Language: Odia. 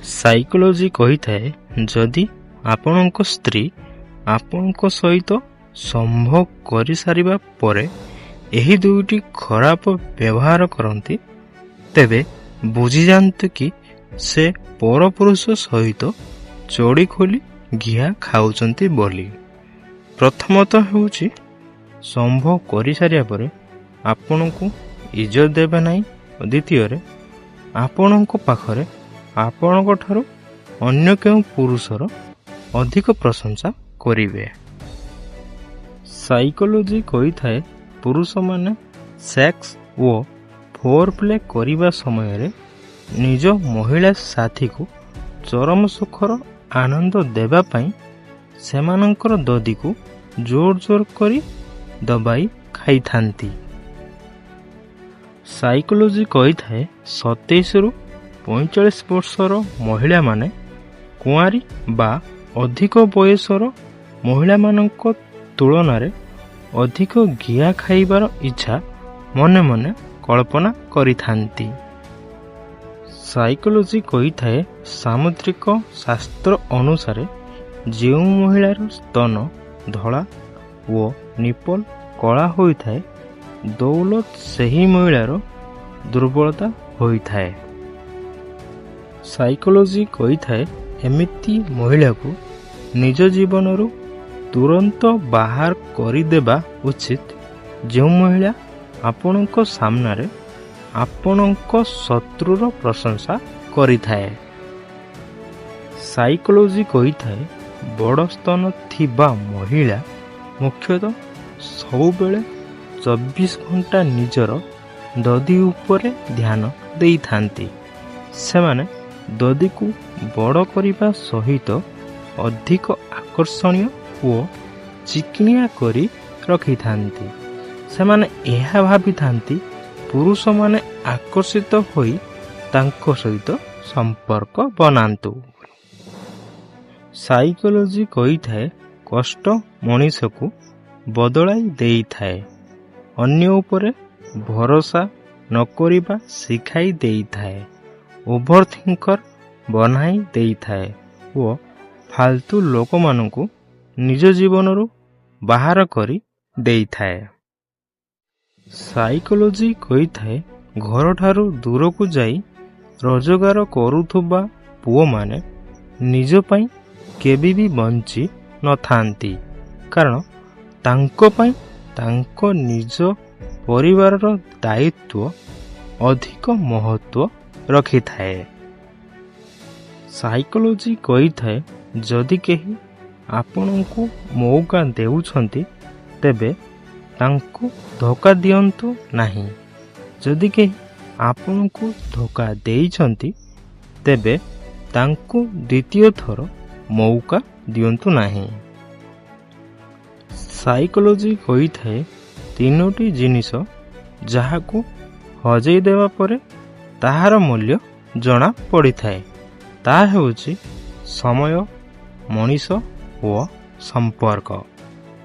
ସାଇକୋଲୋଜି କହିଥାଏ ଯଦି ଆପଣଙ୍କ ସ୍ତ୍ରୀ ଆପଣଙ୍କ ସହିତ ସମ୍ଭୋଗ କରିସାରିବା ପରେ ଏହି ଦୁଇଟି ଖରାପ ବ୍ୟବହାର କରନ୍ତି ତେବେ ବୁଝିଯାଆନ୍ତୁ କି ସେ ପରପୁରୁଷ ସହିତ ଚୋଡ଼ି ଖୋଲି ଘିଆ ଖାଉଛନ୍ତି ବୋଲି। ପ୍ରଥମତଃ ହେଉଛି ସମ୍ଭୋଗ କରିସାରିବା ପରେ ଆପଣଙ୍କୁ ଇଜ୍ଜତ ଦେବେ ନାହିଁ। ଦ୍ୱିତୀୟରେ ଆପଣଙ୍କ ପାଖରେ ଆପଣଙ୍କ ଠାରୁ ଅନ୍ୟ କେଉଁ ପୁରୁଷର ଅଧିକ ପ୍ରଶଂସା କରିବେ। ସାଇକୋଲୋଜି କହିଥାଏ ପୁରୁଷମାନେ ସେକ୍ସ ଓ ଫୋର୍ ପ୍ଲେ କରିବା ସମୟରେ ନିଜ ମହିଳା ସାଥୀକୁ ଚରମ ସୁଖର ଆନନ୍ଦ ଦେବା ପାଇଁ ସେମାନଙ୍କର ଦଦିକୁ ଜୋର ଜୋର କରି ଦବାଇ ଖାଇଥାନ୍ତି। ସାଇକୋଲୋଜି କହିଥାଏ 27ରୁ 45 ବର୍ଷର ମହିଳାମାନେ କୁଆଁରୀ ବା ଅଧିକ ବୟସର ମହିଳାମାନଙ୍କ ତୁଳନାରେ ଅଧିକ ଘିଆ ଖାଇବାର ଇଚ୍ଛା ମନେ ମନେ କଳ୍ପନା କରିଥାନ୍ତି। ସାଇକୋଲୋଜି କହିଥାଏ ସାମୁଦ୍ରିକ ଶାସ୍ତ୍ର ଅନୁସାରେ ଯେଉଁ ମହିଳାର ସ୍ତନ ଧଳା ଓ ନିପଲ କଳା ହୋଇଥାଏ ଦୌଲତ ସେହି ମହିଳାର ଦୁର୍ବଳତା ହୋଇଥାଏ। ସାଇକୋଲୋଜି କହିଥାଏ ଏମିତି ମହିଳାକୁ ନିଜ ଜୀବନରୁ ତୁରନ୍ତ ବାହାର କରିଦେବା ଉଚିତ ଯେଉଁ ମହିଳା ଆପଣଙ୍କ ସାମ୍ନାରେ ଆପଣଙ୍କ ଶତ୍ରୁର ପ୍ରଶଂସା କରିଥାଏ। ସାଇକୋଲୋଜି କହିଥାଏ ବଡ଼ ସ୍ତନ ଥିବା ମହିଳା ମୁଖ୍ୟତଃ ସବୁବେଳେ 24 ଘଣ୍ଟା ନିଜର ଦଦି ଉପରେ ଧ୍ୟାନ ଦେଇଥାନ୍ତି। ସେମାନେ ଦଦିକୁ ବଡ଼ କରିବା ସହିତ ଅଧିକ ଆକର୍ଷଣୀୟ ଓ ଚିକ୍ଣିଆ କରି ରଖିଥାନ୍ତି। ସେମାନେ ଏହା ଭାବିଥାନ୍ତି ପୁରୁଷମାନେ ଆକର୍ଷିତ ହୋଇ ତାଙ୍କ ସହିତ ସମ୍ପର୍କ ବନାନ୍ତୁ। ସାଇକୋଲୋଜି କହିଥାଏ କଷ୍ଟ ମଣିଷକୁ ବଦଳାଇ ଦେଇଥାଏ, ଅନ୍ୟ ଉପରେ ଭରସା ନ କରିବା ଶିଖାଇ ଦେଇଥାଏ, ଓଭରଥିଙ୍କର ବନାଇ ଦେଇଥାଏ ଓ ଫାଲତୁ ଲୋକମାନଙ୍କୁ ନିଜ ଜୀବନରୁ ବାହାର କରି ଦେଇଥାଏ। ସାଇକୋଲୋଜି କହିଥାଏ ଘରଠାରୁ ଦୂରକୁ ଯାଇ ରୋଜଗାର କରୁଥିବା ପୁଅମାନେ ନିଜ ପାଇଁ କେବେ ବି ବଞ୍ଚି ନଥାନ୍ତି, କାରଣ ତାଙ୍କ ପାଇଁ ତାଙ୍କ ନିଜ ପରିବାରର ଦାୟିତ୍ୱ ଅଧିକ ମହତ୍ତ୍ୱ ରଖିଥାଏ। ସାଇକୋଲୋଜି କହିଥାଏ ଯଦି କେହି ଆପଣଙ୍କୁ ମଉକା ଦେଉଛନ୍ତି ତେବେ ତାଙ୍କୁ ଧୋକା ଦିଅନ୍ତୁ ନାହିଁ। ଯଦି କେହି ଆପଣଙ୍କୁ ଧୋକା ଦେଇଛନ୍ତି ତେବେ ତାଙ୍କୁ ଦ୍ୱିତୀୟ ଥର ମଉକା ଦିଅନ୍ତୁ ନାହିଁ। ସାଇକୋଲୋଜି କହିଥାଏ 3ଟି ଜିନିଷ ଯାହାକୁ ହଜେଇ ଦେବା ପରେ ତାହାର ମୂଲ୍ୟ ଜଣା ପଡ଼ିଥାଏ। ତାହା ହେଉଛି ସମୟ, ମଣିଷ ଓ ସମ୍ପର୍କ।